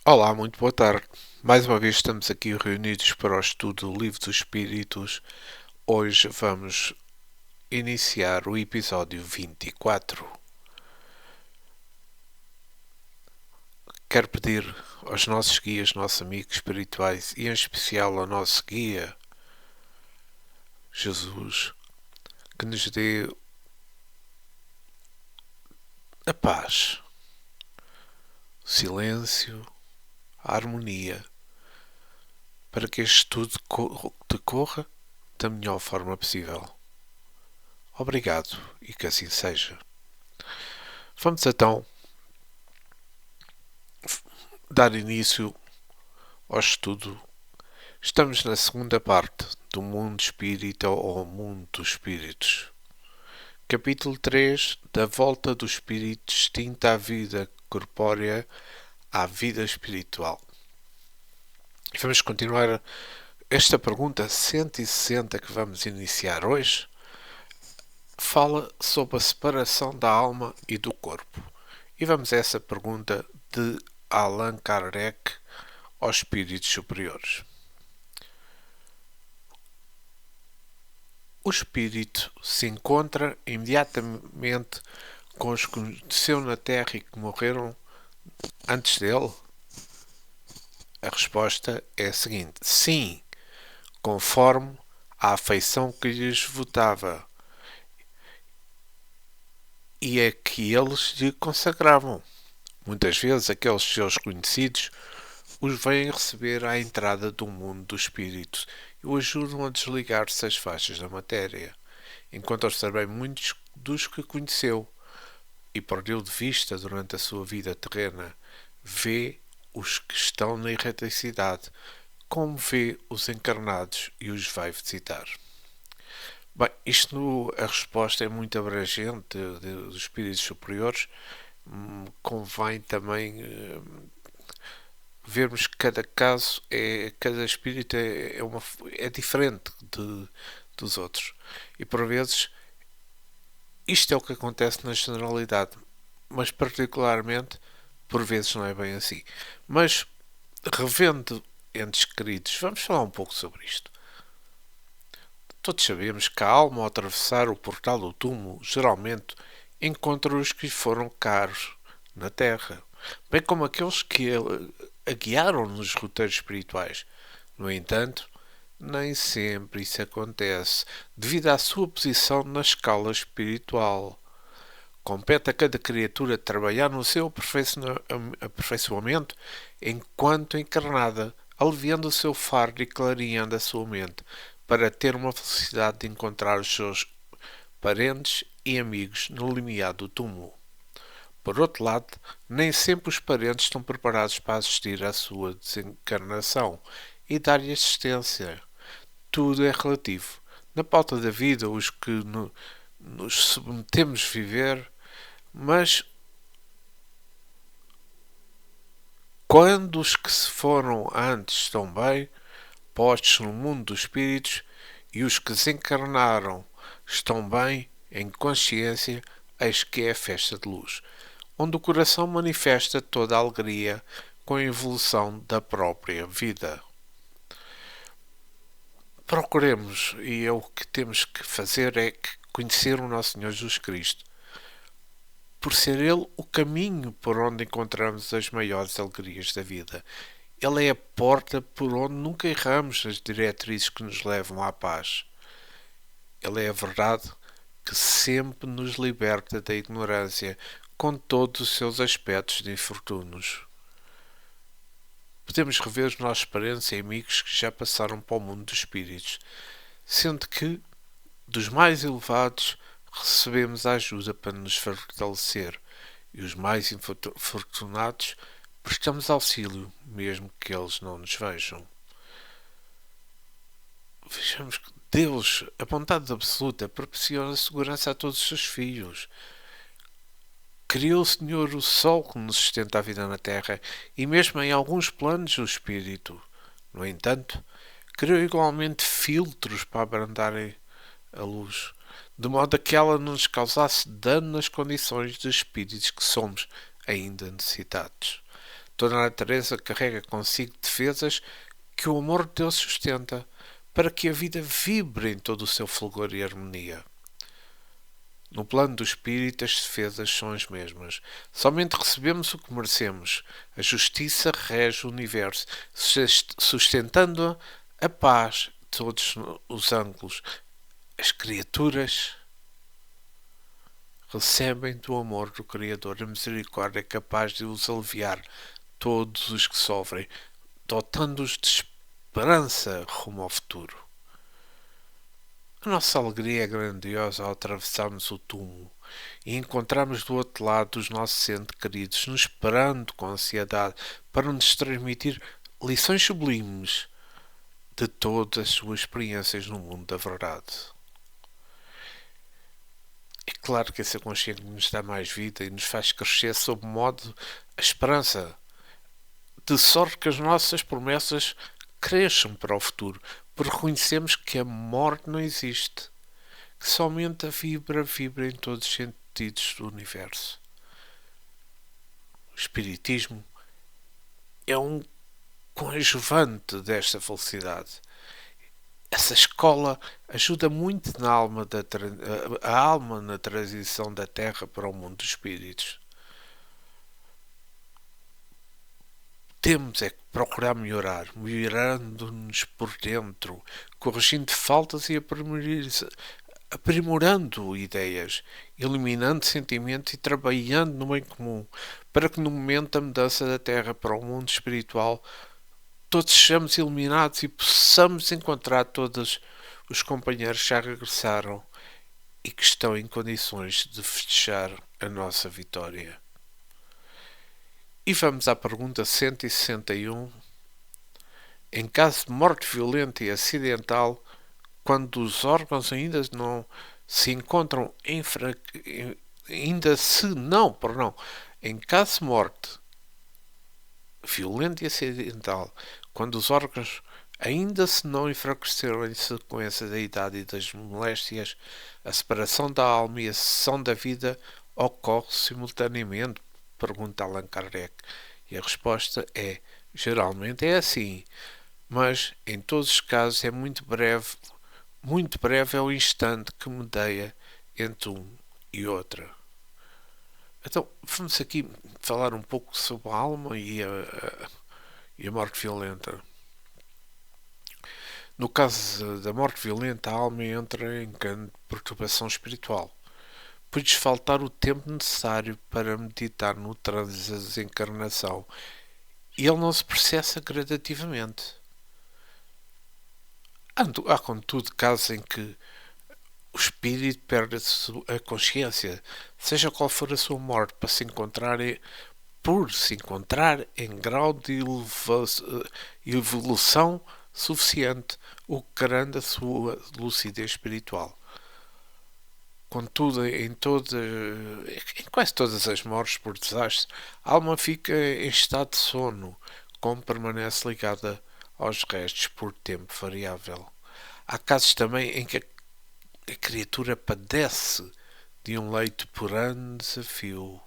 Olá, muito boa tarde. Mais uma vez estamos aqui reunidos para o estudo do Livro dos Espíritos. Hoje vamos iniciar o episódio 24. Quero pedir aos nossos guias, nossos amigos espirituais e em especial ao nosso guia, Jesus, que nos dê a paz, o silêncio, a harmonia, para que este estudo decorra da melhor forma possível. Obrigado e que assim seja. Vamos então dar início ao estudo. Estamos na segunda parte do mundo espírita ou mundo dos espíritos. Capítulo 3 da volta do espírito distinto à vida corpórea à vida espiritual. E vamos continuar esta pergunta 160 que vamos iniciar hoje. Fala sobre a separação da alma e do corpo. E vamos a essa pergunta de Allan Kardec aos espíritos superiores. O espírito se encontra imediatamente com os que conheceu na Terra e que morreram antes dele? A resposta é a seguinte: sim, conforme a afeição que lhes votava e é que eles lhe consagravam. Muitas vezes aqueles seus conhecidos os vêm receber à entrada do mundo do espírito e o ajudam a desligar-se das faixas da matéria, enquanto observei muitos dos que conheceu e perdeu de vista durante a sua vida terrena, vê os que estão na erraticidade, como vê os encarnados e os vai visitar. Bem, a resposta é muito abrangente dos espíritos superiores. Convém também vermos que cada caso, cada espírito é diferente dos outros. E por vezes isto é o que acontece na generalidade, mas particularmente por vezes não é bem assim. Mas revendo entes queridos, vamos falar um pouco sobre isto. Todos sabemos que a alma, ao atravessar o portal do túmulo, geralmente encontra os que lhe foram caros na Terra, bem como aqueles que a guiaram nos roteiros espirituais. No entanto, nem sempre isso acontece, devido à sua posição na escala espiritual. Compete a cada criatura trabalhar no seu aperfeiçoamento enquanto encarnada, aliviando o seu fardo e clareando a sua mente, para ter uma felicidade de encontrar os seus parentes e amigos no limiar do túmulo. Por outro lado, nem sempre os parentes estão preparados para assistir à sua desencarnação e dar-lhe assistência. Tudo é relativo. Na pauta da vida, os que nos submetemos a viver, mas quando os que se foram antes estão bem, postos no mundo dos espíritos, e os que desencarnaram estão bem, em consciência, eis que é a festa de luz, onde o coração manifesta toda a alegria com a evolução da própria vida. Procuremos, e é o que temos que fazer, é conhecer o nosso Senhor Jesus Cristo, por ser Ele o caminho por onde encontramos as maiores alegrias da vida. Ele é a porta por onde nunca erramos nas diretrizes que nos levam à paz. Ele é a verdade que sempre nos liberta da ignorância, com todos os seus aspectos de infortúnios. Podemos rever os nossos parentes e amigos que já passaram para o mundo dos espíritos, sendo que, dos mais elevados, recebemos a ajuda para nos fortalecer, e os mais infortunados prestamos auxílio, mesmo que eles não nos vejam. Vejamos que Deus, a bondade absoluta, proporciona segurança a todos os seus filhos. Criou o Senhor o Sol que nos sustenta a vida na Terra e mesmo em alguns planos o Espírito. No entanto, criou igualmente filtros para abrandarem a luz, de modo a que ela não nos causasse dano nas condições de espíritos que somos ainda necessitados. Toda a natureza carrega consigo defesas que o amor de Deus sustenta, para que a vida vibre em todo o seu fulgor e harmonia. No plano do espírito, as defesas são as mesmas. Somente recebemos o que merecemos. A justiça rege o universo, sustentando a paz de todos os ângulos. As criaturas recebem do amor do Criador a misericórdia capaz de os aliviar todos os que sofrem, dotando-os de esperança rumo ao futuro. A nossa alegria é grandiosa ao atravessarmos o túmulo e encontrarmos do outro lado os nossos entes queridos, nos esperando com ansiedade para nos transmitir lições sublimes de todas as suas experiências no mundo da verdade. É claro que esse aconchego nos dá mais vida e nos faz crescer sob modo a esperança, de sorte que as nossas promessas cresçam para o futuro, porque reconhecemos que a morte não existe, que somente a vibra em todos os sentidos do universo. O Espiritismo é um coadjuvante desta felicidade. Essa escola ajuda muito a alma na transição da Terra para o mundo dos espíritos. Temos é que procurar melhorar, melhorando-nos por dentro, corrigindo faltas e aprimorando ideias, eliminando sentimentos e trabalhando no bem comum, para que no momento da mudança da Terra para o mundo espiritual todos sejamos iluminados e possamos encontrar todos os companheiros que já regressaram e que estão em condições de festejar a nossa vitória. E vamos à pergunta 161. Em caso de morte violenta e acidental, quando os órgãos ainda não se encontram em caso de morte violenta e acidental, quando os órgãos ainda se não enfraqueceram em sequência da idade e das moléstias, a separação da alma e a cessão da vida ocorre simultaneamente? Pergunta Allan Kardec. E a resposta é: geralmente é assim, mas em todos os casos é muito breve é o instante que medeia entre um e outra. Então, vamos aqui falar um pouco sobre a alma e a morte violenta. No caso da morte violenta, a alma entra em grande perturbação espiritual, pois faltar o tempo necessário para meditar no trânsito da desencarnação e ele não se processa gradativamente. Há, contudo, casos em que o espírito perde a consciência, seja qual for a sua morte, por se encontrar em grau de evolução suficiente, o que garante a sua lucidez espiritual. Contudo, em quase todas as mortes por desastre, a alma fica em estado de sono, como permanece ligada aos restos por tempo variável. Há casos também em que a criatura padece de um leito por anos a fio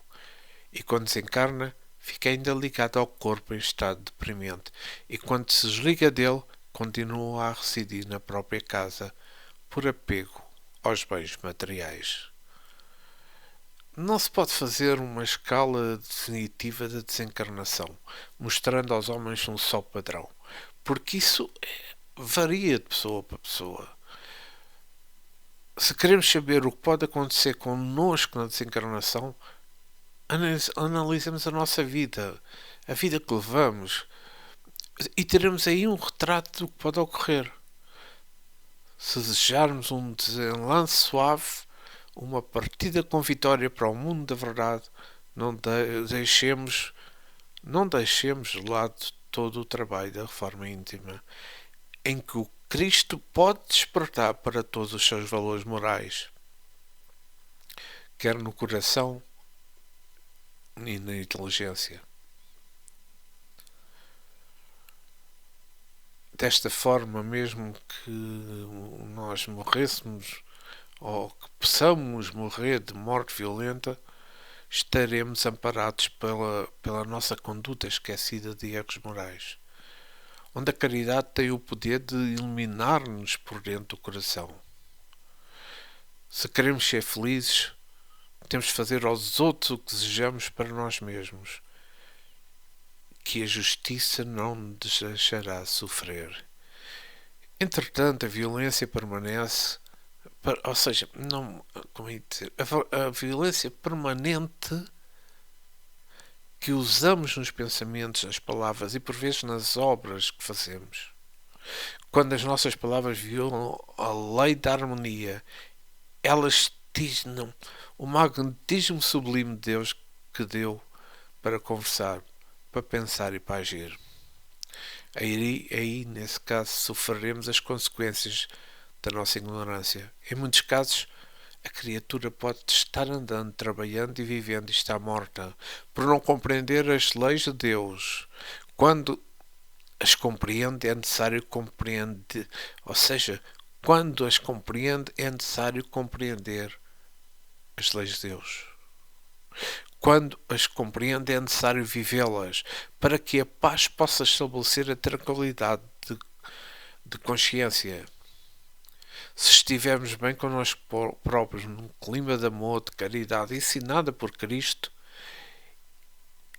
e quando desencarna fica ainda ligada ao corpo em estado deprimente e quando se desliga dele continua a residir na própria casa por apego aos bens materiais. Não se pode fazer uma escala definitiva da desencarnação, mostrando aos homens um só padrão, porque isso varia de pessoa para pessoa. Se queremos saber o que pode acontecer connosco na desencarnação, analisemos a nossa vida, a vida que levamos, e teremos aí um retrato do que pode ocorrer. Se desejarmos um desenlace suave, uma partida com vitória para o mundo da verdade, não deixemos de lado todo o trabalho da reforma íntima, em que o Cristo pode despertar para todos os seus valores morais, quer no coração e na inteligência. Desta forma, mesmo que nós morrêssemos ou que possamos morrer de morte violenta, estaremos amparados pela nossa conduta esquecida de erros morais, onde a caridade tem o poder de iluminar-nos por dentro do coração. Se queremos ser felizes, temos de fazer aos outros o que desejamos para nós mesmos, que a justiça não nos deixará sofrer. Entretanto, a violência permanece, ou seja, não, como é dizer, a violência permanente que usamos nos pensamentos, nas palavras e por vezes nas obras que fazemos. Quando as nossas palavras violam a lei da harmonia, elas dignam o magnetismo sublime de Deus que deu para conversar, para pensar e para agir. Aí, nesse caso, sofreremos as consequências da nossa ignorância. Em muitos casos, a criatura pode estar andando, trabalhando e vivendo e está morta por não compreender as leis de Deus. Quando as compreende, é necessário compreender, ou seja, quando as compreende, é necessário compreender as leis de Deus. Quando as compreende, é necessário vivê-las, para que a paz possa estabelecer a tranquilidade de consciência. Se estivermos bem connosco próprios, num clima de amor, de caridade, ensinada por Cristo,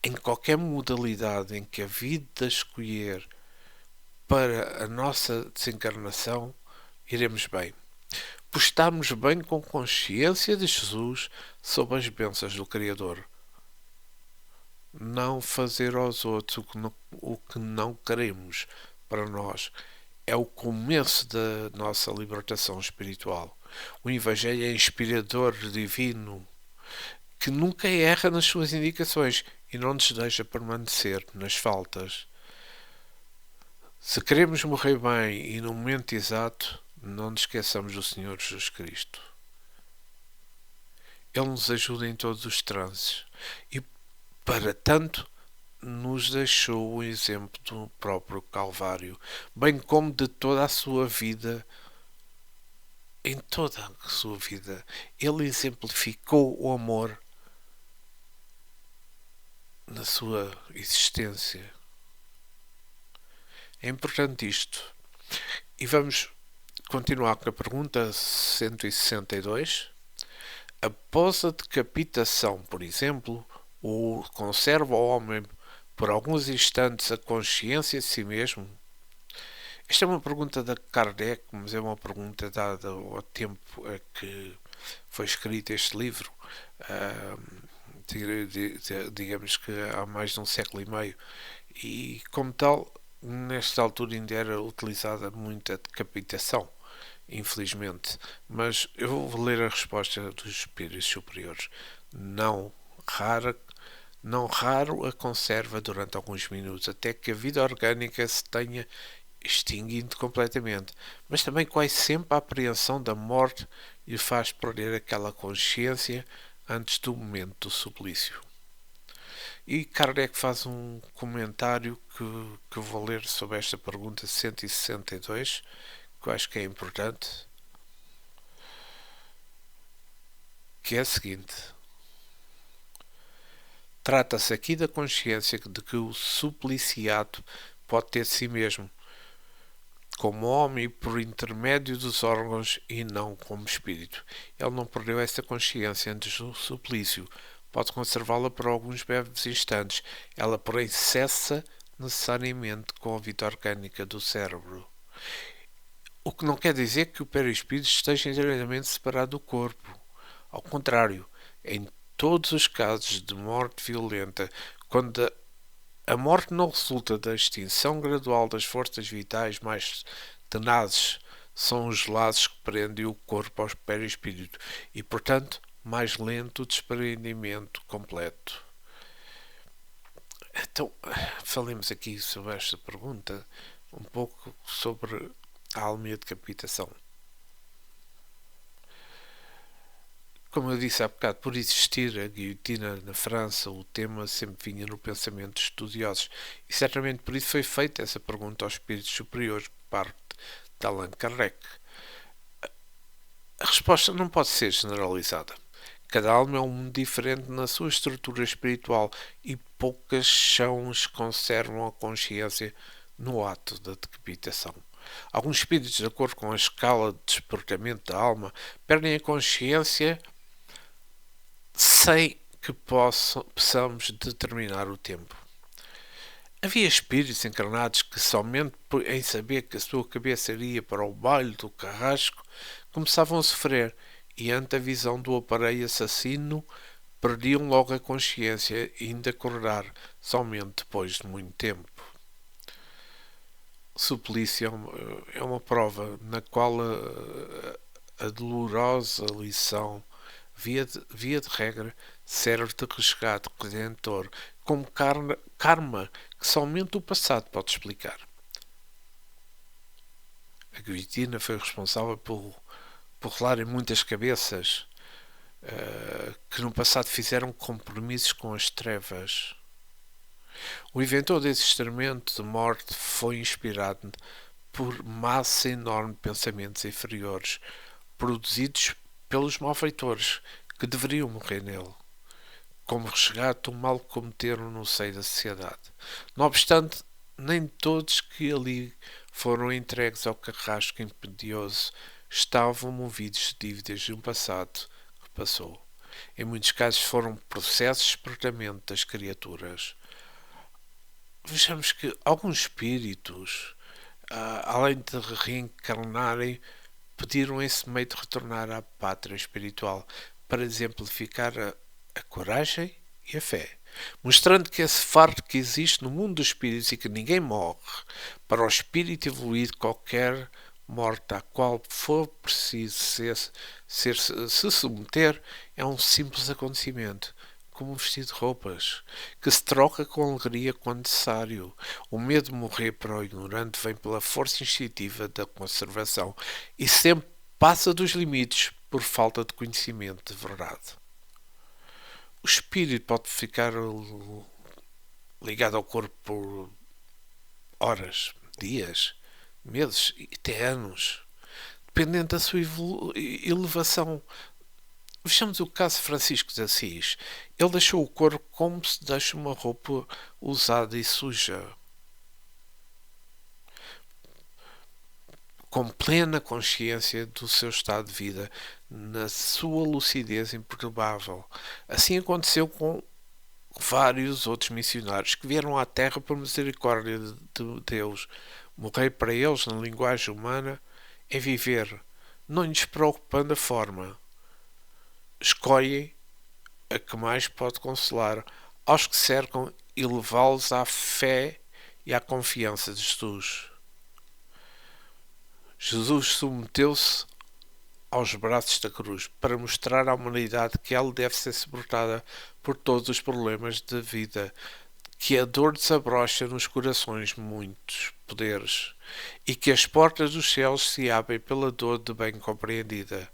em qualquer modalidade em que a vida escolher para a nossa desencarnação, iremos bem. Pois estamos bem com consciência de Jesus sob as bênçãos do Criador. Não fazer aos outros o que não queremos para nós é o começo da nossa libertação espiritual. O Evangelho é inspirador, divino, que nunca erra nas suas indicações e não nos deixa permanecer nas faltas. Se queremos morrer bem e no momento exato, não nos esqueçamos do Senhor Jesus Cristo. Ele nos ajuda em todos os transes e, para tanto, nos deixou o exemplo do próprio Calvário, bem como de toda a sua vida. Em toda a sua vida, ele exemplificou o amor na sua existência. É importante isto. E vamos continuar com a pergunta 162. Após a decapitação, por exemplo, o conserva o homem por alguns instantes a consciência de si mesmo? Esta é uma pergunta da Kardec, mas é uma pergunta dada ao tempo a que foi escrito este livro. Digamos que há mais de um século e meio. E, como tal, nesta altura ainda era utilizada muito a decapitação, infelizmente. Mas eu vou ler a resposta dos espíritos superiores. Não raro a conserva durante alguns minutos, até que a vida orgânica se tenha extinguindo completamente, mas também quase sempre a apreensão da morte lhe faz perder aquela consciência antes do momento do suplício. E Kardec faz um comentário que eu vou ler sobre esta pergunta 162, que eu acho que é importante, que é a seguinte: trata-se aqui da consciência de que o supliciado pode ter de si mesmo, como homem por intermédio dos órgãos e não como espírito. Ele não perdeu essa consciência antes do suplício. Pode conservá-la por alguns breves instantes. Ela, porém, cessa necessariamente com a vida orgânica do cérebro. O que não quer dizer que o perispírito esteja inteiramente separado do corpo. Ao contrário, em todos os casos de morte violenta, quando a morte não resulta da extinção gradual das forças vitais mais tenazes, são os laços que prendem o corpo ao perispírito e, portanto, mais lento o desprendimento completo. Então, falemos aqui sobre esta pergunta, um pouco sobre a alma e a decapitação. Como eu disse há bocado, por existir a guilhotina na França, o tema sempre vinha no pensamento dos estudiosos. E certamente por isso foi feita essa pergunta aos espíritos superiores por parte de Allan Kardec. A resposta não pode ser generalizada. Cada alma é um mundo diferente na sua estrutura espiritual e poucas são as que conservam a consciência no ato da decapitação. Alguns espíritos, de acordo com a escala de despertamento da alma, perdem a consciência sem que possamos determinar o tempo. Havia espíritos encarnados que somente em saber que a sua cabeça iria para o baile do carrasco começavam a sofrer e ante a visão do aparelho assassino perdiam logo a consciência e ainda acordar somente depois de muito tempo. O suplício é uma prova na qual a dolorosa lição, via de regra, serve de resgate redentor, como karma que somente o passado pode explicar. A guilhotina foi responsável por rolar em muitas cabeças que no passado fizeram compromissos com as trevas. O inventor desse instrumento de morte foi inspirado por massa enorme de pensamentos inferiores produzidos pelos malfeitores que deveriam morrer nele, como resgate o mal que cometeram no seio da sociedade. Não obstante, nem todos que ali foram entregues ao carrasco impedioso estavam movidos de dívidas de um passado que passou. Em muitos casos foram processos de despertamento das criaturas. Vejamos que alguns espíritos, além de reencarnarem, pediram esse meio de retornar à pátria espiritual para exemplificar a coragem e a fé, mostrando que esse fardo que existe no mundo dos espíritos e que ninguém morre. Para o espírito evoluído, qualquer morte à qual for preciso se submeter é um simples acontecimento, como um vestido de roupas, que se troca com alegria quando necessário. O medo de morrer para o ignorante vem pela força instintiva da conservação e sempre passa dos limites por falta de conhecimento de verdade. O espírito pode ficar ligado ao corpo por horas, dias, meses e até anos, dependendo da sua elevação. Vejamos o caso de Francisco de Assis. Ele deixou o corpo como se deixa uma roupa usada e suja, com plena consciência do seu estado de vida, na sua lucidez imperturbável. Assim aconteceu com vários outros missionários que vieram à Terra por misericórdia de Deus. Morrer para eles, na linguagem humana, é viver, não lhes preocupando a forma. Escolhem a que mais pode consolar aos que cercam e levá-los à fé e à confiança de Jesus. Jesus submeteu-se aos braços da cruz para mostrar à humanidade que ela deve ser suportada por todos os problemas da vida, que a dor desabrocha nos corações muitos poderes e que as portas dos céus se abrem pela dor de bem compreendida.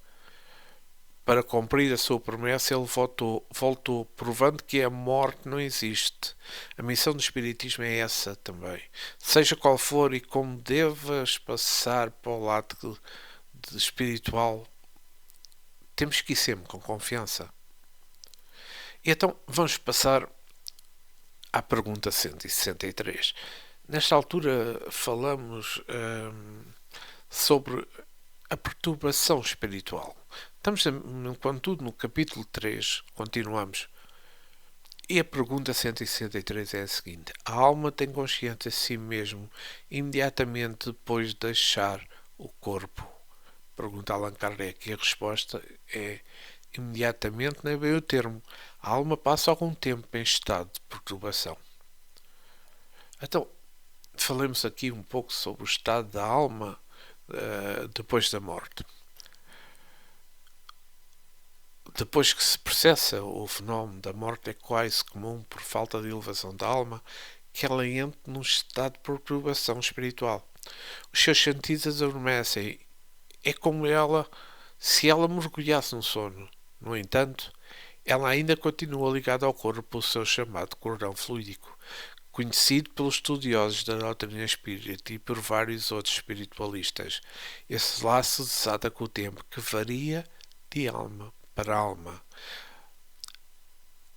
Para cumprir a sua promessa, ele voltou, provando que a morte não existe. A missão do Espiritismo é essa também. Seja qual for e como devas passar para o lado espiritual, temos que ir sempre com confiança. E então vamos passar à pergunta 163. Nesta altura falamos sobre a perturbação espiritual. Estamos, contudo, no capítulo 3, continuamos. E a pergunta 163 é a seguinte: a alma tem consciência de si mesmo imediatamente depois de deixar o corpo? Pergunta Allan Kardec. E a resposta é: imediatamente não é bem o termo. A alma passa algum tempo em estado de perturbação. Então, falemos aqui um pouco sobre o estado da alma depois da morte. Depois que se processa o fenómeno da morte, é quase comum, por falta de elevação da alma, que ela entre num estado de perturbação espiritual. Os seus sentidos adormecem. É como se ela mergulhasse no sono. No entanto, ela ainda continua ligada ao corpo pelo seu chamado cordão fluídico, conhecido pelos estudiosos da doutrina espírita e por vários outros espiritualistas. Esse laço desata com o tempo, que varia de alma para alma.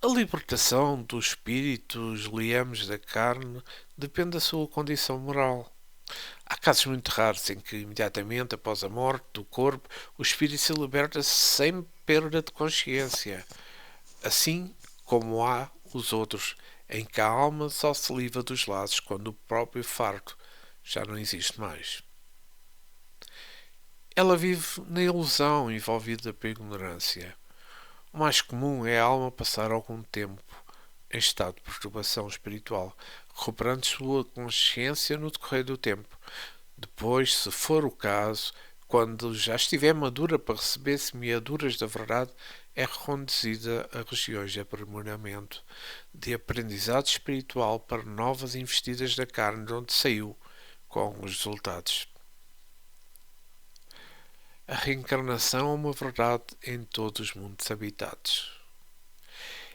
A libertação do espírito, os liames da carne, depende da sua condição moral. Há casos muito raros em que, imediatamente após a morte do corpo, o espírito se liberta sem perda de consciência, assim como há os outros, em que a alma só se livra dos laços quando o próprio fardo já não existe mais. Ela vive na ilusão envolvida pela ignorância. O mais comum é a alma passar algum tempo em estado de perturbação espiritual, recuperando sua consciência no decorrer do tempo. Depois, se for o caso, quando já estiver madura para receber semeaduras da verdade, é reconduzida a regiões de aprimoramento, de aprendizado espiritual para novas investidas da carne de onde saiu, com alguns resultados. A reencarnação é uma verdade em todos os mundos habitados.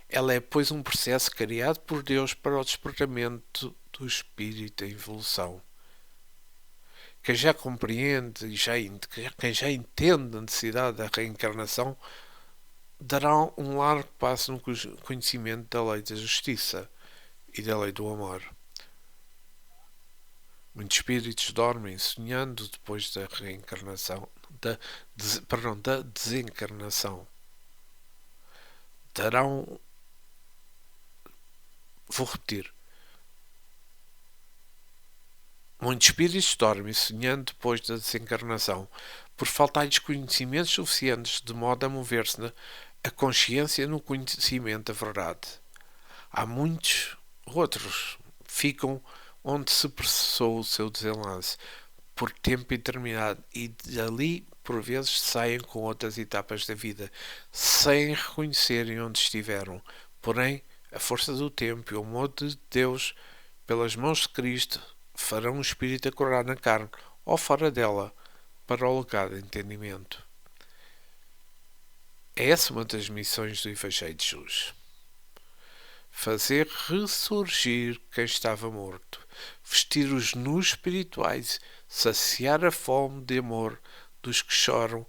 Ela é, pois, um processo criado por Deus para o despertamento do espírito em evolução. Quem já compreende e quem já entende a necessidade da reencarnação dará um largo passo no conhecimento da lei da justiça e da lei do amor. Muitos espíritos dormem sonhando depois da reencarnação, da desencarnação. Vou repetir. Muitos espíritos dormem sonhando depois da desencarnação, por faltar-lhes conhecimentos suficientes de modo a mover-se a consciência no conhecimento da verdade. Há muitos outros ficam onde se processou o seu desenlace, por tempo indeterminado, e dali, por vezes, saem com outras etapas da vida, sem reconhecerem onde estiveram. Porém, a força do tempo e o amor de Deus, pelas mãos de Cristo, farão o espírito acordar na carne, ou fora dela, para o legado de entendimento. É essa uma das missões do Evangelho de Jesus. Fazer ressurgir quem estava morto, vestir os nus espirituais, saciar a fome de amor dos que choram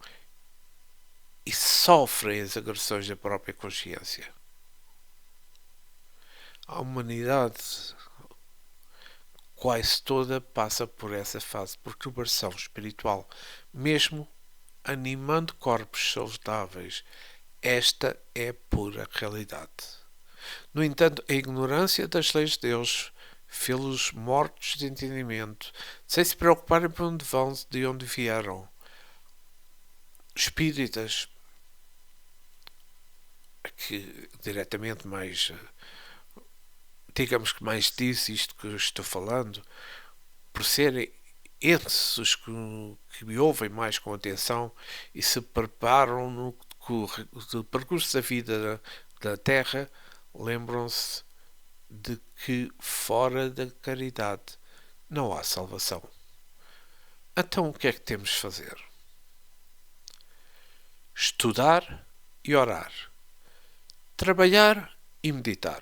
e sofrem as agressões da própria consciência. A humanidade quase toda passa por essa fase de perturbação espiritual, mesmo animando corpos saudáveis. Esta é pura realidade. No entanto, a ignorância das leis de Deus fê-los mortos de entendimento, sem se preocuparem por onde vão, de onde vieram. Espíritas, que diretamente mais, digamos que mais diz isto que eu estou falando, por serem esses os que me ouvem mais com atenção e se preparam no percurso da vida da Terra, lembram-se de que fora da caridade não há salvação. Então o que é que temos de fazer? Estudar e orar. Trabalhar e meditar.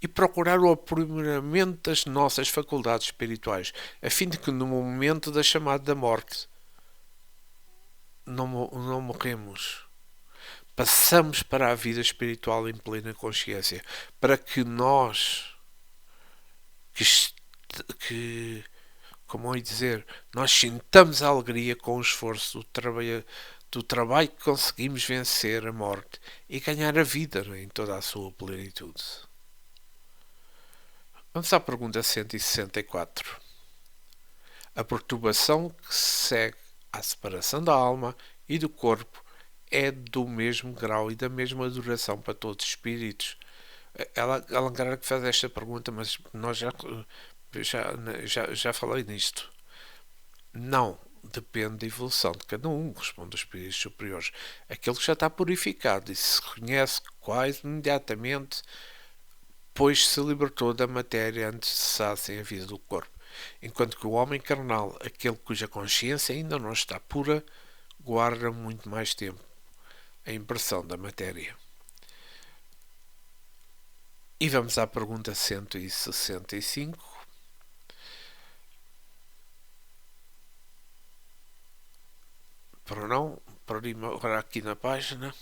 E procurar o aprimoramento das nossas faculdades espirituais, a fim de que no momento da chamada da morte não morremos. Passamos para a vida espiritual em plena consciência, para que nós, como eu ia dizer, nós sintamos a alegria com o esforço do trabalho que conseguimos vencer a morte e ganhar a vida em toda a sua plenitude. Vamos à pergunta 164. A perturbação que segue à separação da alma e do corpo é do mesmo grau e da mesma duração para todos os espíritos? Ela que faz esta pergunta, mas nós já falei nisto. Não, depende da evolução de cada um, responde os espíritos superiores. Aquele que já está purificado e se reconhece quase imediatamente, pois se libertou da matéria antes de cessassem a vida do corpo. Enquanto que o homem carnal, aquele cuja consciência ainda não está pura, guarda muito mais tempo a impressão da matéria. E vamos à pergunta 165. Para agora aqui na página.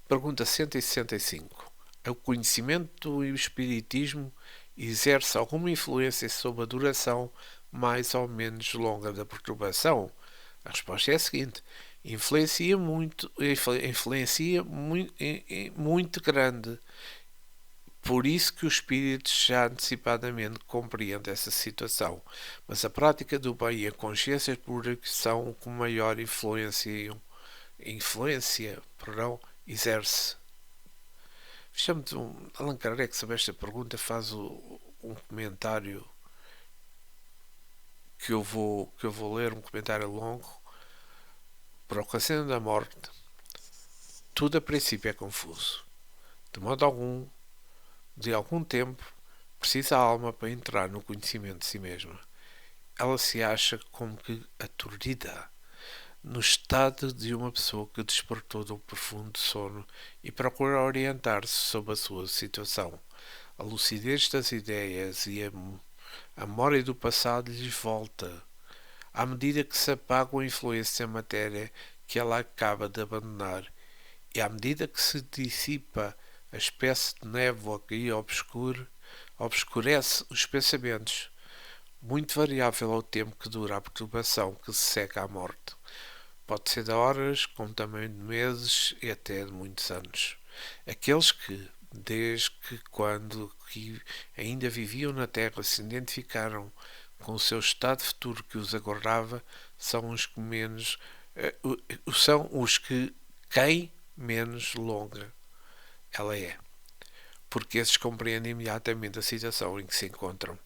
Pergunta 165. o conhecimento do espiritismo exerce alguma influência sobre a duração mais ou menos longa da perturbação? A resposta é a seguinte: influencia muito grande. Por isso que o espírito já antecipadamente compreende essa situação. Mas a prática do bem e a consciência pura são com maior influência, exerce. Chamo-te Allan Kardec sobre esta pergunta, faz um comentário que eu vou ler, um comentário longo. Por ocasião da morte, tudo a princípio é confuso. De modo algum, de algum tempo, precisa a alma para entrar no conhecimento de si mesma. Ela se acha como que aturdida, no estado de uma pessoa que despertou de um profundo sono e procura orientar-se sobre a sua situação. A lucidez das ideias e a memória do passado lhes volta, à medida que se apaga a influência da matéria que ela acaba de abandonar, e à medida que se dissipa a espécie de névoa que obscurece os pensamentos, muito variável ao tempo que dura a perturbação que se segue à morte. Pode ser de horas, como também de meses e até de muitos anos. Aqueles que, desde que quando ainda viviam na Terra, se identificaram com o seu estado futuro que os aguardava, são os que menos são os que quem menos longa ela é, porque esses compreendem imediatamente a situação em que se encontram.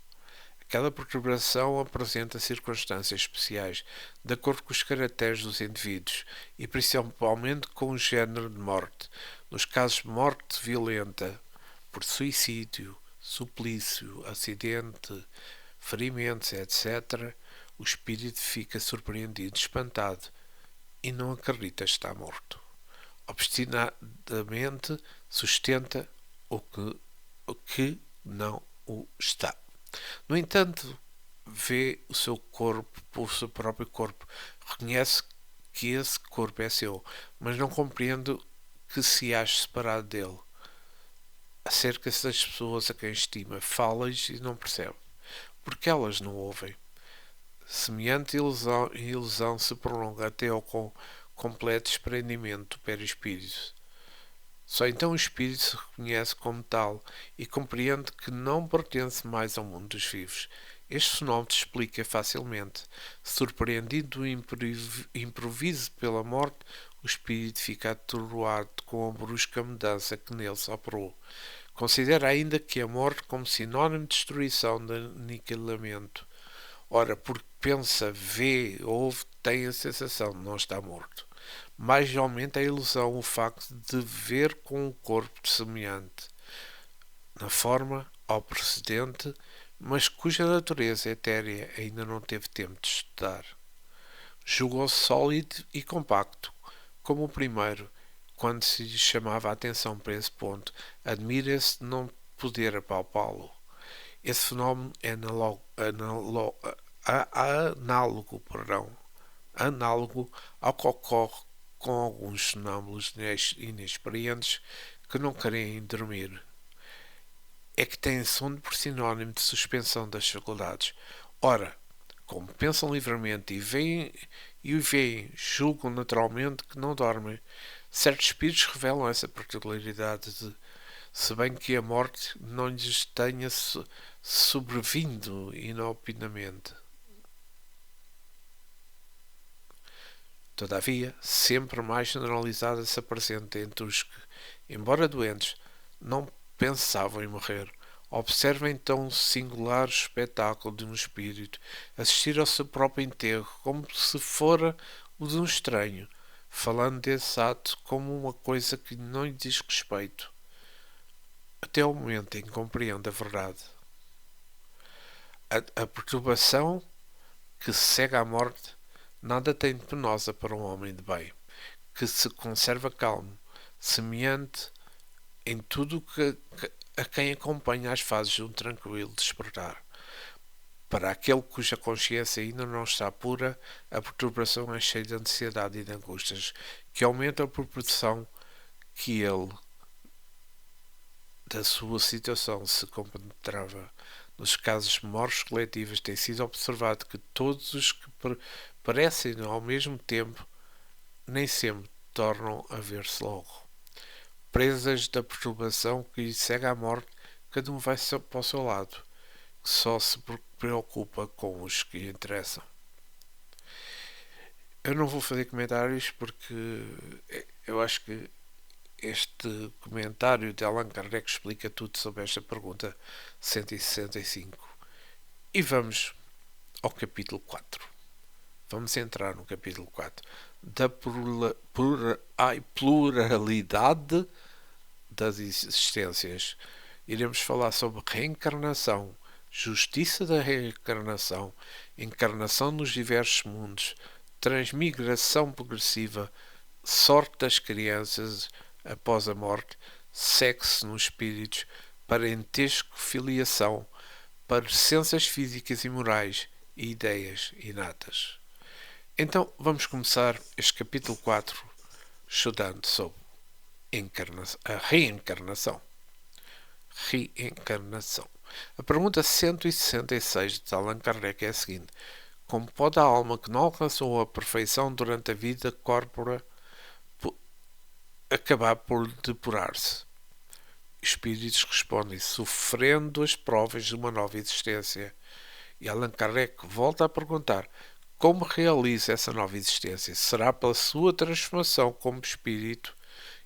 Cada perturbação apresenta circunstâncias especiais, de acordo com os caracteres dos indivíduos e principalmente com o género de morte. Nos casos de morte violenta, por suicídio, suplício, acidente, ferimentos, etc., o espírito fica surpreendido, espantado e não acredita estar morto. Obstinadamente sustenta o que não o está. No entanto, vê o seu corpo, o seu próprio corpo, reconhece que esse corpo é seu, mas não compreende que se ache separado dele. Acerca-se das pessoas a quem estima, fala-lhes e não percebe, porque elas não ouvem. Semelhante ilusão se prolonga até ao completo desprendimento do perispírito. Só então o espírito se reconhece como tal e compreende que não pertence mais ao mundo dos vivos. Este fenómeno se explica facilmente. Surpreendido do improviso pela morte, o espírito fica atordoado com a brusca mudança que nele se operou. Considera ainda que a morte como sinónimo de destruição, de aniquilamento. Ora, porque pensa, vê, ouve, tem a sensação de não estar morto. Mais aumenta a ilusão o facto de ver com um corpo semelhante, na forma, ao precedente, mas cuja natureza etérea ainda não teve tempo de estudar. Julgou-se sólido e compacto, como o primeiro, quando se lhe chamava a atenção para esse ponto, admira-se de não poder apalpá-lo. Esse fenómeno é análogo ao que ocorre com alguns sonâmbulos inexperientes que não querem dormir. É que têm sono por sinónimo de suspensão das faculdades. Ora, como pensam livremente e o veem, julgam naturalmente que não dormem. Certos espíritos revelam essa particularidade se bem que a morte não lhes tenha sobrevindo inopinamente. Todavia, sempre mais generalizada se apresenta entre os que, embora doentes, não pensavam em morrer. Observa então o singular espetáculo de um espírito assistir ao seu próprio enterro como se fora o de um estranho, falando desse ato como uma coisa que não lhe diz respeito, até o momento em que compreende a verdade. A perturbação que segue à morte nada tem de penosa para um homem de bem, que se conserva calmo, semelhante em tudo a quem acompanha as fases de um tranquilo despertar. Para aquele cuja consciência ainda não está pura, a perturbação é cheia de ansiedade e de angústias, que aumentam a proporção que ele da sua situação se compenetrava nos casos de mortes coletivas, tem sido observado que todos os que parecem ao mesmo tempo nem sempre tornam a ver-se logo. Presas da perturbação que lhe segue à morte, cada um vai para o seu lado, que só se preocupa com os que lhe interessam. Eu não vou fazer comentários porque eu acho que este comentário de Allan Kardec explica tudo sobre esta pergunta 165. E vamos ao capítulo 4. Vamos entrar no capítulo 4 da pluralidade das existências. Iremos falar sobre reencarnação, justiça da reencarnação, encarnação nos diversos mundos, transmigração progressiva, sorte das crianças após a morte, sexo nos espíritos, parentesco, filiação, parecenças físicas e morais e ideias inatas. Então vamos começar este capítulo 4 estudando sobre a reencarnação. Reencarnação. A pergunta 166 de Allan Kardec é a seguinte: como pode a alma que não alcançou a perfeição durante a vida corpórea acabar por depurar-se? Os espíritos respondem sofrendo as provas de uma nova existência. E Allan Kardec volta a perguntar: como realiza essa nova existência? Será pela sua transformação como espírito?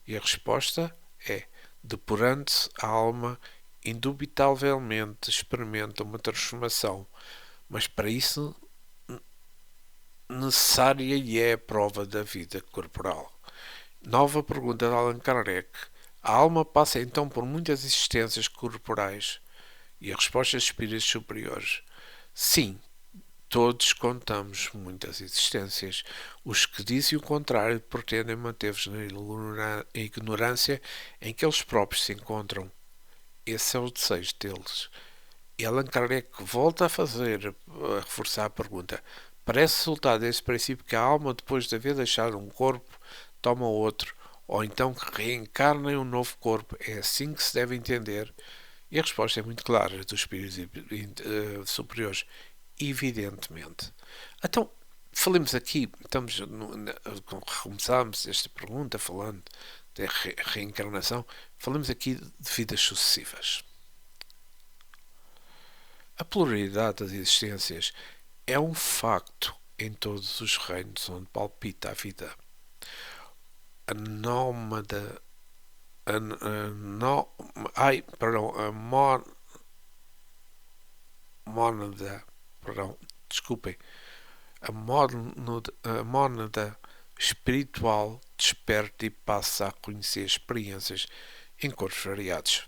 E a resposta é: depurando-se, a alma indubitavelmente experimenta uma transformação, mas para isso necessária lhe é a prova da vida corporal. Nova pergunta de Allan Kardec: a alma passa então por muitas existências corporais? E a resposta dos espíritos superiores: sim, todos contamos muitas existências. Os que dizem o contrário pretendem manter-vos na ignorância em que eles próprios se encontram. Esse é o desejo deles. E Allan Kardec volta a reforçar a pergunta: parece resultar desse princípio que a alma, depois de haver deixado um corpo, toma outro, ou então que reencarna em um novo corpo? É assim que se deve entender? E a resposta é muito clara dos espíritos superiores: evidentemente. Então, falemos aqui, começámos esta pergunta falando de reencarnação, falamos aqui de vidas sucessivas. A pluralidade das existências é um facto em todos os reinos onde palpita a vida. A mónada espiritual desperta e passa a conhecer experiências em corpos variados.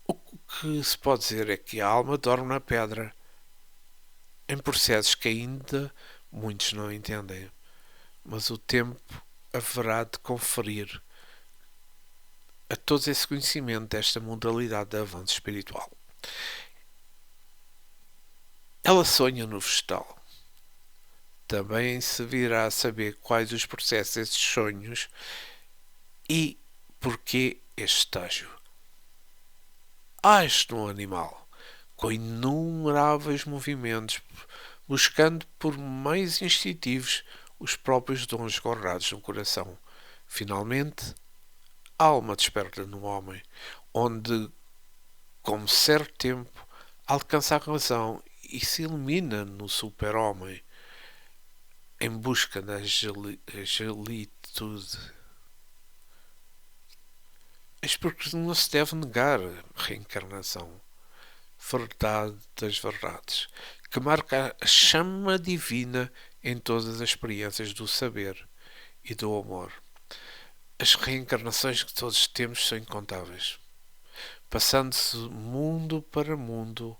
O que se pode dizer é que a alma dorme na pedra, em processos que ainda muitos não entendem, mas o tempo haverá de conferir a todos esse conhecimento desta modalidade de avanço espiritual. Ela sonha no vegetal. Também se virá a saber quais os processos desses sonhos e porquê este estágio. Haste um animal com inumeráveis movimentos, buscando por meios instintivos os próprios dons guardados no coração. Finalmente, a alma desperta no homem, onde, com certo tempo, alcança a razão e se ilumina no super-homem, em busca da angelitude. Mas porque não se deve negar a reencarnação, verdade das verdades, que marca a chama divina em todas as experiências do saber e do amor. As reencarnações que todos temos são incontáveis, passando-se mundo para mundo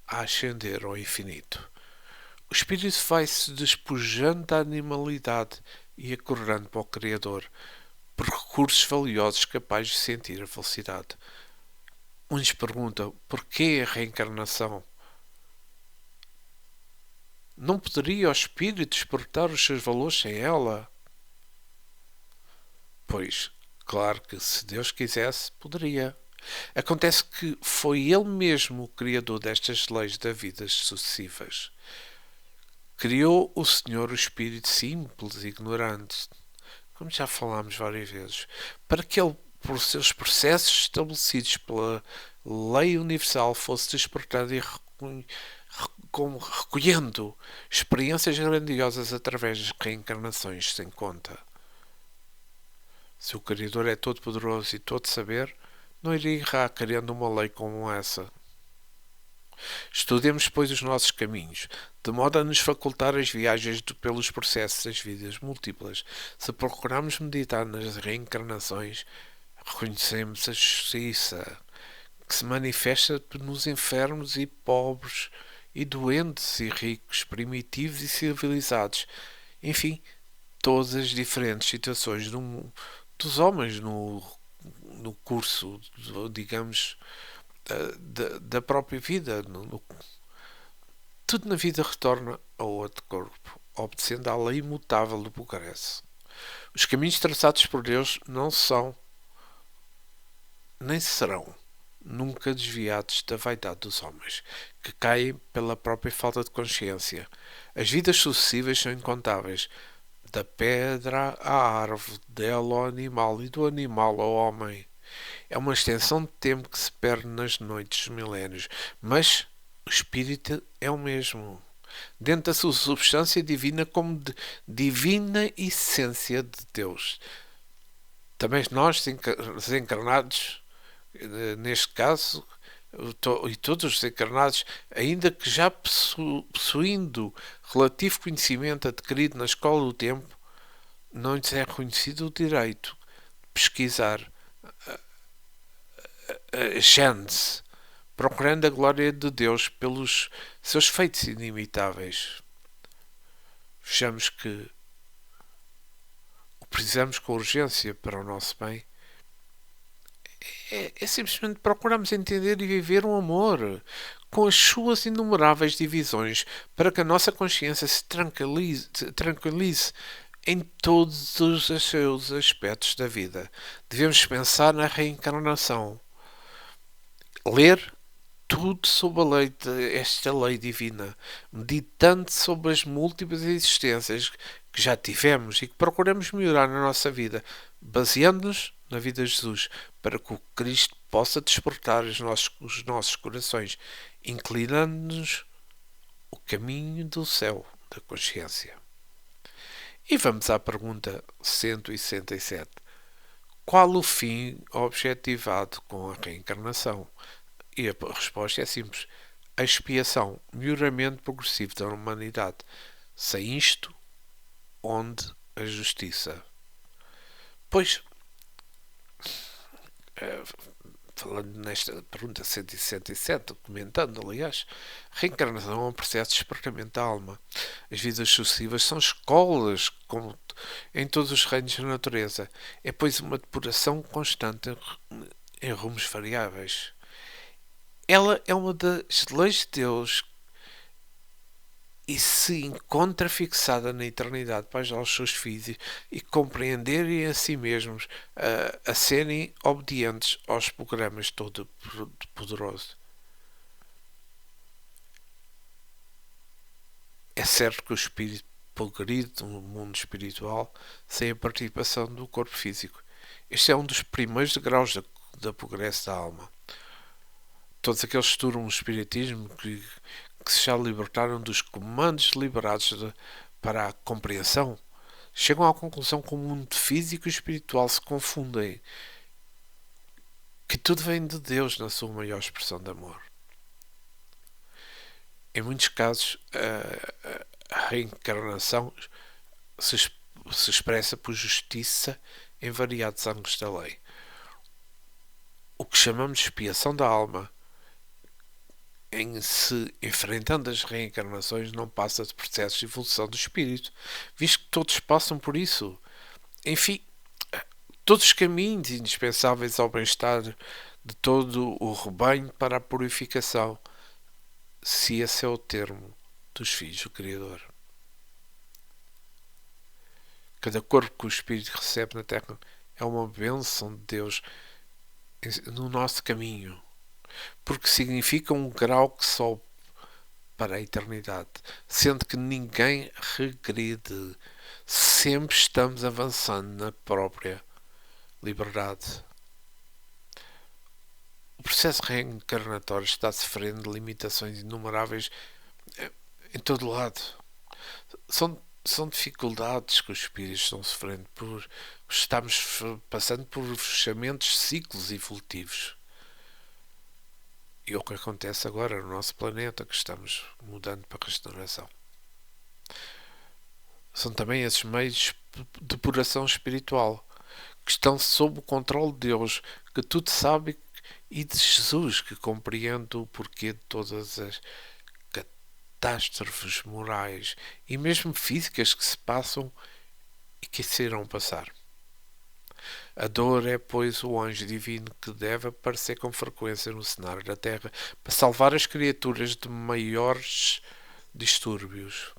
a ascender ao infinito. O espírito vai-se despojando da animalidade e acorrendo para o Criador, por recursos valiosos capazes de sentir a felicidade. Uns perguntam: porquê a reencarnação? Não poderia o espírito despertar os seus valores sem ela? Pois, Claro que se Deus quisesse, poderia. Acontece que foi Ele mesmo o criador destas leis da vida sucessivas. Criou o Senhor o espírito simples e ignorante, como já falámos várias vezes, para que ele, por seus processos estabelecidos pela lei universal, fosse despertado e recolhendo experiências grandiosas através das reencarnações sem conta. Se o Criador é todo poderoso e todo saber, não iria errar criando uma lei como essa. Estudemos, pois, os nossos caminhos, de modo a nos facultar as viagens pelos processos das vidas múltiplas. Se procurarmos meditar nas reencarnações, reconhecemos a justiça que se manifesta nos enfermos e pobres, e doentes e ricos, primitivos e civilizados, enfim, todas as diferentes situações dos homens no curso, digamos, da própria vida. Tudo na vida retorna ao outro corpo, obedecendo à lei imutável do progresso. Os caminhos traçados por Deus não são, nem serão, nunca desviados da vaidade dos homens, que caem pela própria falta de consciência. As vidas sucessivas são incontáveis, da pedra à árvore, dela ao animal e do animal ao homem. É uma extensão de tempo que se perde nas noites dos milénios, mas o espírito é o mesmo, dentro da sua substância divina, como de divina essência de Deus. Também nós, desencarnados, neste caso, e todos os desencarnados, ainda que já possuindo relativo conhecimento adquirido na escola do tempo, não lhes é reconhecido o direito de pesquisar a Gênese, procurando a glória de Deus pelos seus feitos inimitáveis. Vejamos que o precisamos com urgência para o nosso bem é simplesmente procurarmos entender e viver um amor com as suas inumeráveis divisões, para que a nossa consciência se tranquilize em todos os seus aspectos da vida. Devemos pensar na reencarnação, ler tudo sobre esta lei divina, meditando sobre as múltiplas existências que já tivemos e que procuramos melhorar na nossa vida, baseando-nos na vida de Jesus, para que o Cristo possa despertar os nossos corações, inclinando-nos o caminho do céu da consciência. E vamos à pergunta 167. Qual o fim objetivado com a reencarnação? E a resposta é simples: a expiação, melhoramento progressivo da humanidade. Sem isto, onde a justiça? Pois, falando nesta pergunta 167, comentando, aliás, reencarnação é um processo de despertamento da alma. As vidas sucessivas são escolas, como em todos os reinos da natureza. É, pois, uma depuração constante em rumos variáveis. Ela é uma das leis de Deus e se encontra fixada na eternidade para ajudar os seus filhos e compreenderem a si mesmos a serem obedientes aos programas todo-poderoso. É certo que o espírito progride no mundo espiritual sem a participação do corpo físico. Este é um dos primeiros graus da progresso da alma. Todos aqueles que estudam o espiritismo que se já libertaram dos comandos liberados para a compreensão, chegam à conclusão que o mundo físico e espiritual se confundem, que tudo vem de Deus na sua maior expressão de amor. Em muitos casos, a reencarnação se expressa por justiça em variados ângulos da lei. O que chamamos de expiação da alma, em se enfrentando as reencarnações, não passa de processos de evolução do espírito, visto que todos passam por isso. Enfim, todos os caminhos indispensáveis ao bem-estar de todo o rebanho para a purificação, se esse é o termo dos filhos do Criador. Cada corpo que o espírito recebe na Terra é uma bênção de Deus no nosso caminho, porque significa um grau que sobe para a eternidade, sendo que ninguém regride. Sempre estamos avançando na própria liberdade. O processo reencarnatório está sofrendo limitações inumeráveis em todo lado. São dificuldades que os espíritos estão sofrendo por estamos passando por fechamentos de ciclos evolutivos. E é o que acontece agora no nosso planeta, que estamos mudando para a regeneração. São também esses meios de depuração espiritual que estão sob o controle de Deus, que tudo sabe, e de Jesus, que compreende o porquê de todas as catástrofes morais e mesmo físicas que se passam e que se irão passar. A dor é, pois, o anjo divino que deve aparecer com frequência no cenário da Terra para salvar as criaturas de maiores distúrbios.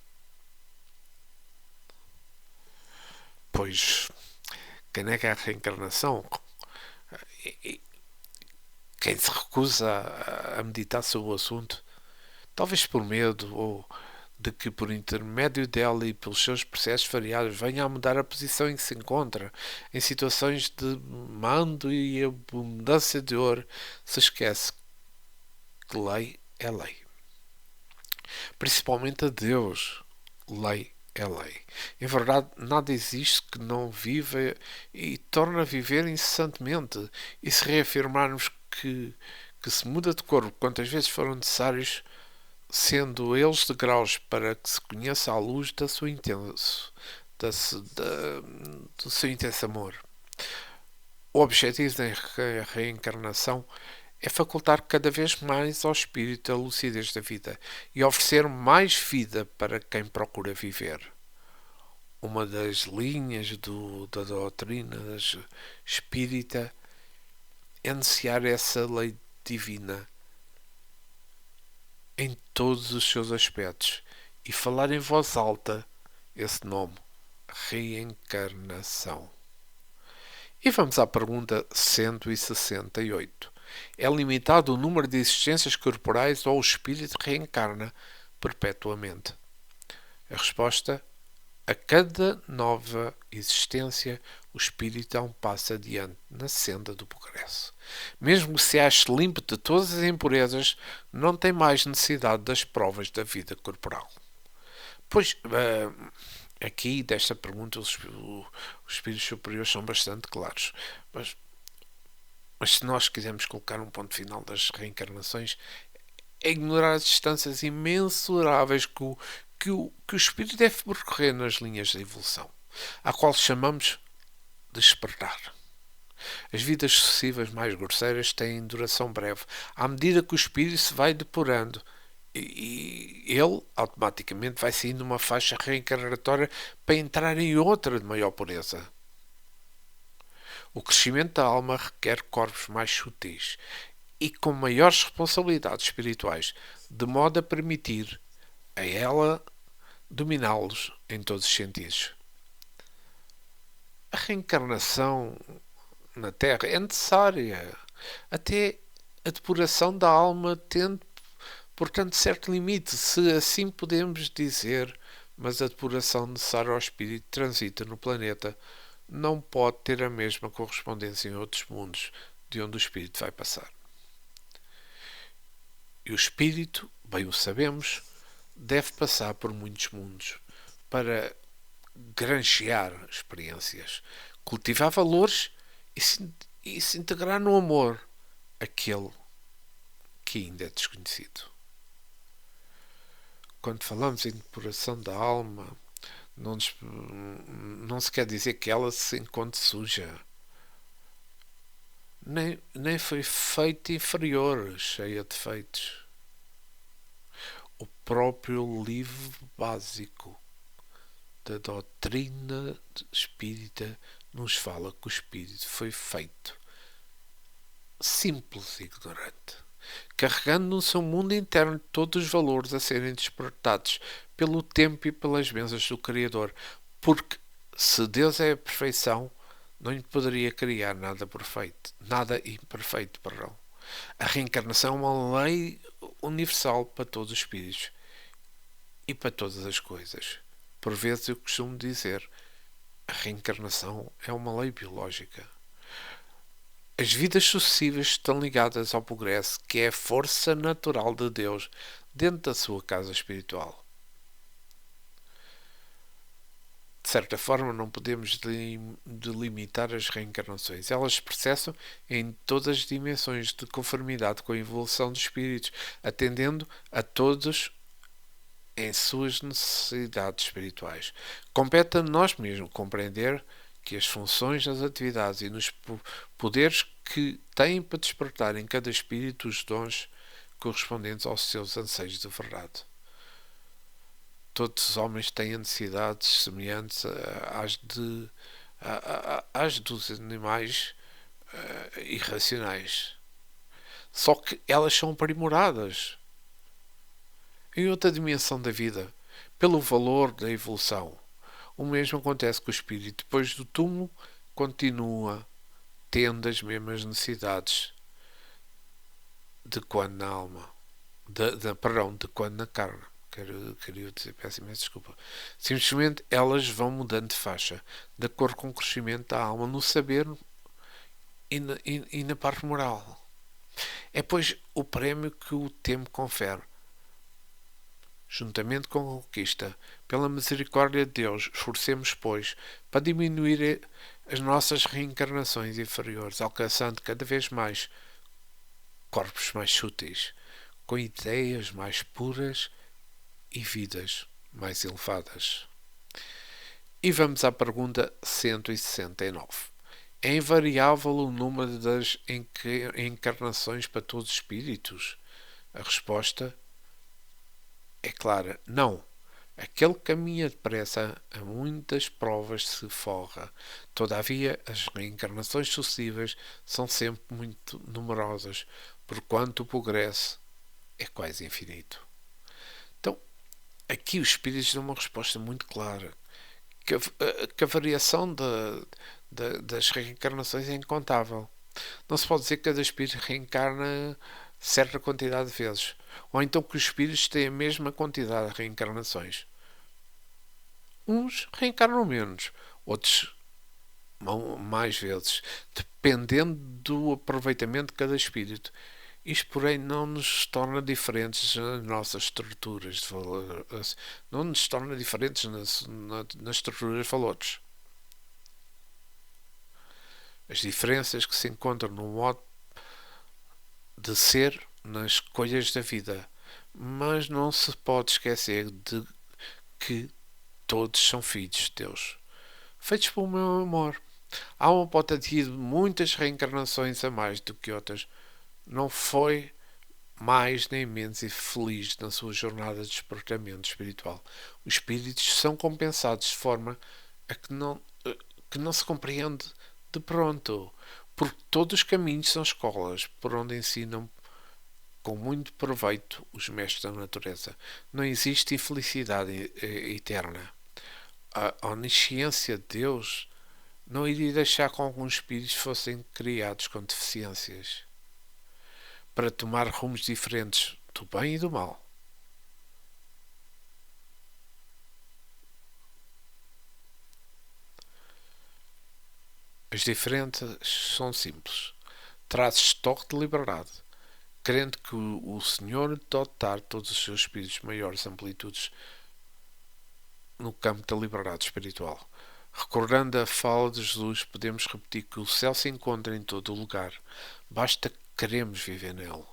Pois, quem nega a reencarnação, quem se recusa a meditar sobre o assunto, talvez por medo ou de que por intermédio dela e pelos seus processos variados venha a mudar a posição em que se encontra, em situações de mando e abundância de ouro, se esquece que lei é lei. Principalmente a Deus, lei é lei. Em verdade, nada existe que não viva e torna a viver incessantemente, e se reafirmarmos que se muda de corpo quantas vezes foram necessários, sendo eles degraus para que se conheça a luz da sua do seu intenso amor. O objetivo da reencarnação é facultar cada vez mais ao espírito a lucidez da vida e oferecer mais vida para quem procura viver. Uma das linhas da doutrina espírita é anunciar essa lei divina em todos os seus aspectos e falar em voz alta esse nome, reencarnação. E vamos à pergunta 168. É limitado o número de existências corporais ou o espírito reencarna perpetuamente? A resposta: a cada nova existência, o espírito dá um passo adiante na senda do progresso. Mesmo que se ache limpo de todas as impurezas, não tem mais necessidade das provas da vida corporal. Pois, aqui, desta pergunta, os espíritos superiores são bastante claros. Mas se nós quisermos colocar um ponto final das reencarnações, é ignorar as distâncias imensuráveis que o espírito deve percorrer nas linhas da evolução, à qual chamamos de despertar. As vidas sucessivas mais grosseiras têm duração breve, à medida que o espírito se vai depurando, e ele automaticamente vai saindo de uma faixa reencarnatória para entrar em outra de maior pureza. O crescimento da alma requer corpos mais sutis e com maiores responsabilidades espirituais, de modo a permitir a ela dominá-los em todos os sentidos. A reencarnação na Terra é necessária, até a depuração da alma tendo, portanto, certo limite, se assim podemos dizer, mas a depuração necessária ao espírito transita no planeta não pode ter a mesma correspondência em outros mundos de onde o espírito vai passar. E o espírito, bem o sabemos, deve passar por muitos mundos para granjear experiências, cultivar valores e se integrar no amor, aquele que ainda é desconhecido. Quando falamos em depuração da alma, não se quer dizer que ela se encontre suja. Nem foi feita inferior, cheia de defeitos. O próprio livro básico da doutrina espírita nos fala que o espírito foi feito simples e ignorante, carregando no seu mundo interno todos os valores a serem despertados pelo tempo e pelas bênçãos do Criador, porque se Deus é a perfeição, não lhe poderia criar nada perfeito, nada imperfeito, perdão. A reencarnação é uma lei universal para todos os espíritos e para todas as coisas. Por vezes eu costumo dizer, a reencarnação é uma lei biológica. As vidas sucessivas estão ligadas ao progresso, que é a força natural de Deus dentro da sua casa espiritual. De certa forma, não podemos delimitar as reencarnações. Elas se processam em todas as dimensões de conformidade com a evolução dos espíritos, atendendo a todos em suas necessidades espirituais. Compete a nós mesmos compreender que as funções, as atividades e nos poderes que têm para despertar em cada espírito os dons correspondentes aos seus anseios de verdade. Todos os homens têm necessidades semelhantes às dos animais irracionais. Só que elas são aprimoradas em outra dimensão da vida, pelo valor da evolução. O mesmo acontece com o espírito. Depois do túmulo, continua tendo as mesmas necessidades de quando na alma. De quando na carne. Queria dizer, peço imensa desculpa. Simplesmente elas vão mudando de faixa, de acordo com o crescimento da alma, no saber e na parte moral. É, pois, o prémio que o tempo confere. Juntamente com a conquista, pela misericórdia de Deus, esforcemos, pois, para diminuir as nossas reencarnações inferiores, alcançando cada vez mais corpos mais sutis, com ideias mais puras e vidas mais elevadas. E vamos à pergunta 169. É invariável o número das encarnações para todos os espíritos? A resposta é clara, não. Aquele que caminha depressa a muitas provas se forra. Todavia, as reencarnações sucessivas são sempre muito numerosas, porquanto o progresso é quase infinito. Então, aqui os espíritos dão uma resposta muito clara, que a variação das reencarnações é incontável. Não se pode dizer que cada espírito reencarna certa quantidade de vezes, ou então que os espíritos têm a mesma quantidade de reencarnações. Uns reencarnam menos, outros mais vezes, dependendo do aproveitamento de cada espírito. Isto, porém, não nos torna diferentes nas nossas estruturas de valor, não nos torna diferentes nas estruturas de valores. As diferenças que se encontram no modo de ser nas escolhas da vida, mas não se pode esquecer de que todos são filhos de Deus, feitos pelo meu amor. Há uma pode ter tido muitas reencarnações a mais do que outras, não foi mais nem menos infeliz na sua jornada de despertamento espiritual. Os espíritos são compensados de forma a que não se compreende de pronto, porque todos os caminhos são escolas por onde ensinam com muito proveito os mestres da natureza. Não existe infelicidade eterna. A onisciência de Deus não iria deixar que alguns espíritos fossem criados com deficiências para tomar rumos diferentes do bem e do mal. As diferenças são simples. Traz toque de liberdade, querendo que o Senhor dotar todos os seus espíritos maiores amplitudes no campo da liberdade espiritual. Recordando a fala de Jesus, podemos repetir que o céu se encontra em todo o lugar. Basta que queremos viver nele.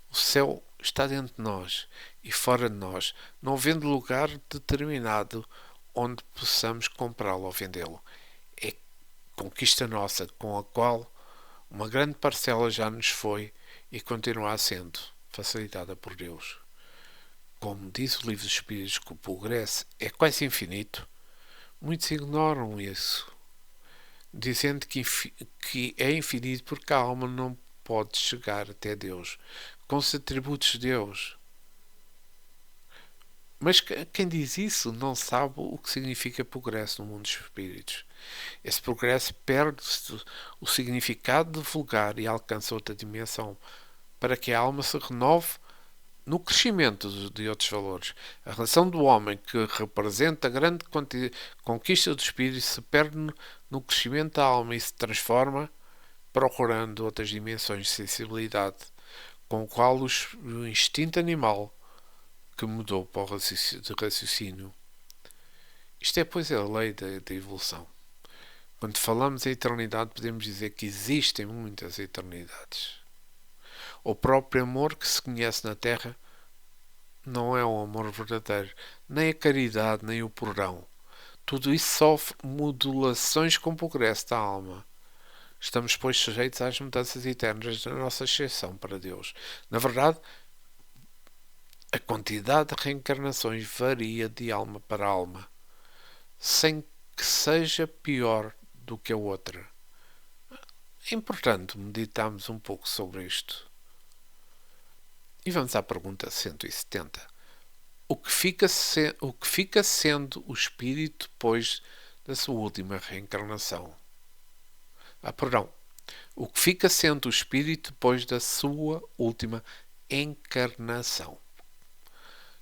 O céu está dentro de nós e fora de nós, não havendo lugar determinado onde possamos comprá-lo ou vendê-lo. É conquista nossa, com a qual uma grande parcela já nos foi e continua sendo facilitada por Deus. Como diz o livro dos Espíritos, que o progresso é quase infinito, muitos ignoram isso, dizendo que é infinito porque a alma não pode chegar até Deus com os atributos de Deus. Mas quem diz isso não sabe o que significa progresso no mundo dos espíritos. Esse progresso perde o significado de vulgar e alcança outra dimensão, para que a alma se renove no crescimento de outros valores. A relação do homem, que representa a grande conquista do espírito, se perde no crescimento da alma e se transforma, procurando outras dimensões de sensibilidade, com o qual o instinto animal que mudou para o raciocínio. Isto é, pois, a lei da evolução. Quando falamos em eternidade, podemos dizer que existem muitas eternidades. O próprio amor que se conhece na Terra não é um amor verdadeiro, nem a caridade, nem o perdão. Tudo isso sofre modulações com o progresso da alma. Estamos, pois, sujeitos às mudanças eternas da nossa exceção para Deus. Na verdade, a quantidade de reencarnações varia de alma para alma, sem que seja pior do que a outra. É importante meditarmos um pouco sobre isto. E vamos à pergunta 170. O que fica sendo o espírito depois da sua última reencarnação? Perdão. O que fica sendo o espírito depois da sua última encarnação?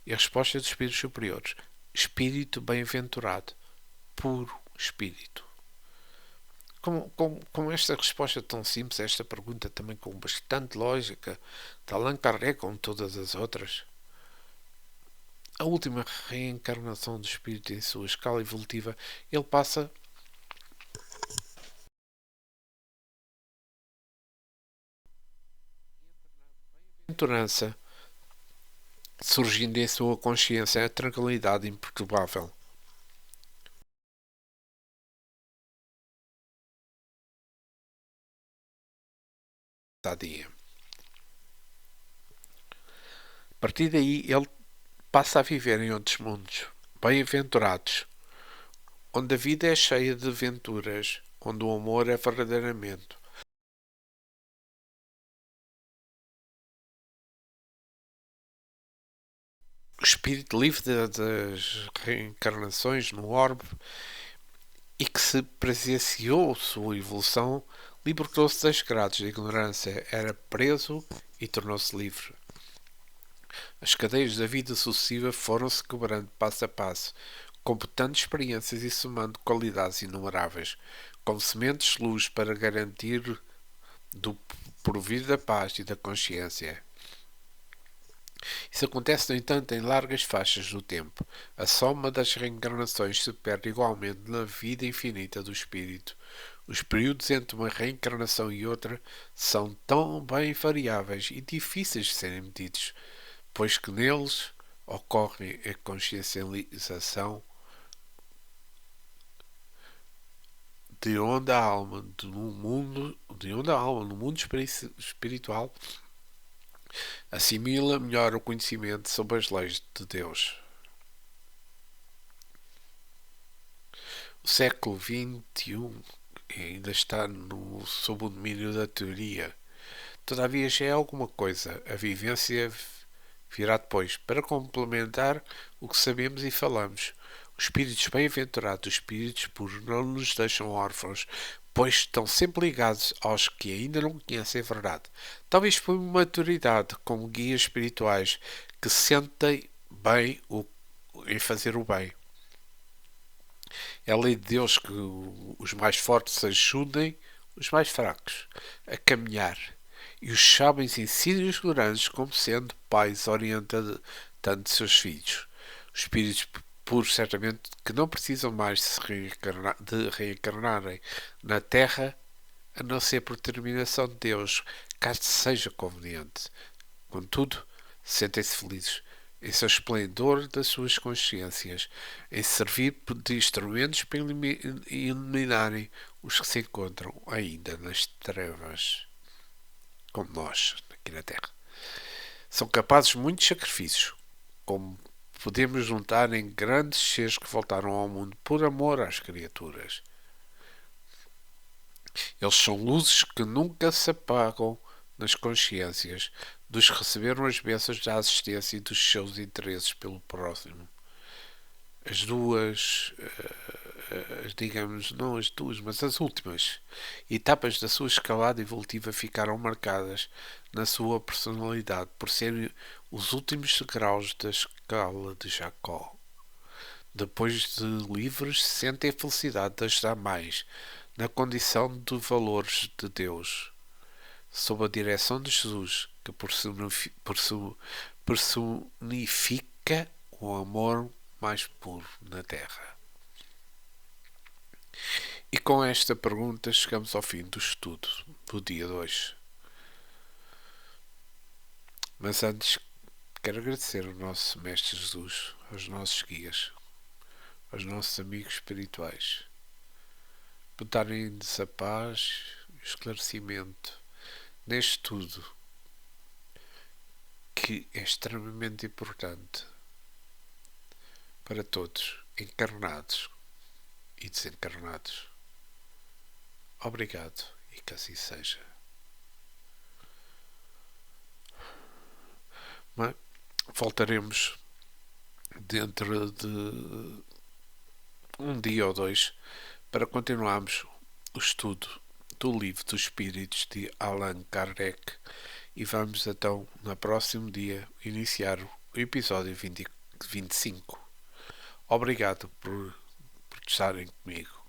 E a resposta dos espíritos superiores: espírito bem-aventurado, puro espírito. Com esta resposta tão simples a esta pergunta, também com bastante lógica, de Allan Kardec, como todas as outras, a última reencarnação do espírito em sua escala evolutiva, ele passa bem-aventurança, surgindo em sua consciência a tranquilidade imperturbável. A partir daí, ele passa a viver em outros mundos, bem-aventurados, onde a vida é cheia de aventuras, onde o amor é verdadeiramente o espírito livre das reencarnações no orbe e que se presenciou sua evolução, libertou-se das grades da ignorância, era preso e tornou-se livre. As cadeias da vida sucessiva foram-se quebrando passo a passo, completando experiências e somando qualidades inumeráveis, como sementes de luz para garantir do porvir da paz e da consciência. Isso acontece, no entanto, em largas faixas do tempo. A soma das reencarnações se perde igualmente na vida infinita do espírito. Os períodos entre uma reencarnação e outra são tão bem variáveis e difíceis de serem medidos, pois que neles ocorre a consciencialização de onde a alma no mundo espiritual assimila melhor o conhecimento sobre as leis de Deus. O século XXI ainda está sob o domínio da teoria. Todavia já é alguma coisa. A vivência virá depois, para complementar o que sabemos e falamos. Os espíritos bem-aventurados, os espíritos puros, não nos deixam órfãos, pois estão sempre ligados aos que ainda não conhecem a verdade. Talvez por maturidade, como guias espirituais, que sentem bem em fazer o bem. É a lei de Deus que os mais fortes ajudem os mais fracos a caminhar. E os sábios ensinam os ignorantes como sendo pais orientando seus filhos. Os espíritos puros, certamente, que não precisam mais de reencarnarem na Terra, a não ser por determinação de Deus, caso seja conveniente. Contudo, sentem-se felizes em seu esplendor das suas consciências, em servir de instrumentos para iluminarem os que se encontram ainda nas trevas, como nós, aqui na Terra. São capazes de muitos sacrifícios, como podemos juntar em grandes seres que voltaram ao mundo por amor às criaturas. Eles são luzes que nunca se apagam nas consciências, dos que receberam as bênçãos da assistência e dos seus interesses pelo próximo. As duas, digamos, não as duas, mas as últimas etapas da sua escalada evolutiva ficaram marcadas na sua personalidade por serem os últimos degraus da escala de Jacó. Depois de livres, sentem a felicidade de ajudar mais na condição de valores de Deus, sob a direção de Jesus, que personifica o amor mais puro na Terra. E com esta pergunta chegamos ao fim do estudo do dia de hoje. Mas antes, quero agradecer ao nosso Mestre Jesus, aos nossos guias, aos nossos amigos espirituais, por darem-nos a paz e o esclarecimento neste estudo que é extremamente importante para todos, encarnados e desencarnados. Obrigado e que assim seja. Mas voltaremos dentro de um dia ou dois para continuarmos o estudo do Livro dos Espíritos de Allan Kardec e vamos então no próximo dia iniciar o episódio 25. Obrigado por estarem comigo.